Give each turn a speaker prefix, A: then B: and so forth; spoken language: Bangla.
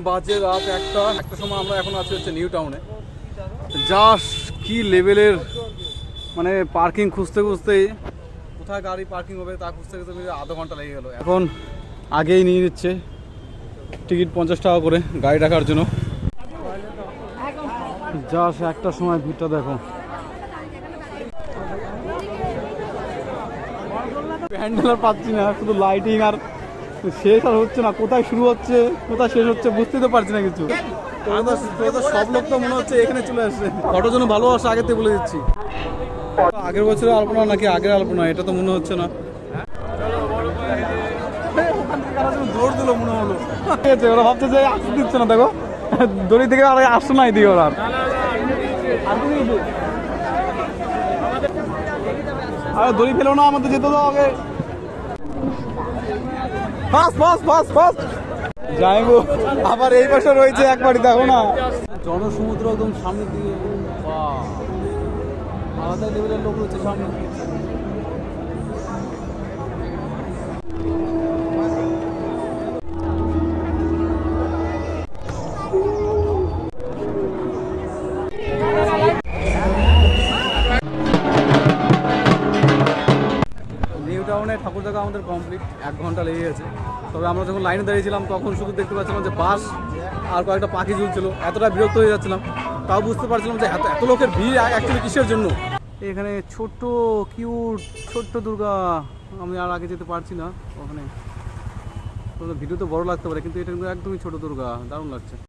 A: বাজে রাত একটা সময় আমরা এখন আছি হচ্ছে নিউ টাউনে। জাস্ট কি লেভেলের মানে পার্কিং খুঁজতে খুঁজতেই কোথায় গাড়ি পার্কিং হবে তা খুঁজতে খুঁজতে আধা ঘন্টা লেগে গেলো। এখন আগেই নিয়ে নিচ্ছে টিকিট 50 টাকা করে গাড়ি রাখার জন্য। জাস্ট একটা সময় ভিড়টা দেখো, প্যান্ডেল আর পাচ্ছি না, শুধু লাইটিং আর শেষ আর হচ্ছে না, কোথায় শুরু হচ্ছে কোথায় শেষ হচ্ছে বুঝতেই তো পারছি না কিছু। সব লোক তো মনে হচ্ছে এখানে চলে আসছে, ফটোর জন্য ভালোবাসা আগের থেকে বলে দিচ্ছি। আগের বছরের আলপনা নাকি আগের আলপনা এটা তো মনে হচ্ছে না। দৌড় দিল মনে হলো, ঠিক আছে ওরা ভাবছে যে আসতে দিচ্ছে না, দেখো দড়ি থেকে আর আসছে না এদিকে ওরা। আর দড়ি ফেলো না, আমাদের যেতে দাও আগে। ফাস্ট ফাস্ট ফাস্ট ফাস্ট যাইবো। আবার এই পাশে রয়েছে একবারই, দেখো না জনসমুদ্র একদম সামনের দিকে, আলাদা লেভেলের লোক রয়েছে সামনে। নিউ টাউনে ঠাকুর দেখা আমাদের কমপ্লিট, 1 ঘন্টা লেগে গেছে। তবে আমরা যখন লাইনে দাঁড়িয়েছিলাম তখন শুধু দেখতে পাচ্ছিলাম যে বাস আর কয়েকটা পাখি ঝুলছিল, এতটা বিরক্ত হয়ে যাচ্ছিলাম। তাও বুঝতে পারছিলাম যে এত লোকের ভিড় অ্যাকচুয়ালি কিসের জন্য। এখানে ছোট্ট কিউট ছোট্ট দুর্গা, আমি আর আগে যেতে পারছি না ওখানে। ভিডিও তো বড় লাগতে পারে কিন্তু এটা কিন্তু একদমই ছোট দুর্গা, দারুণ লাগছে।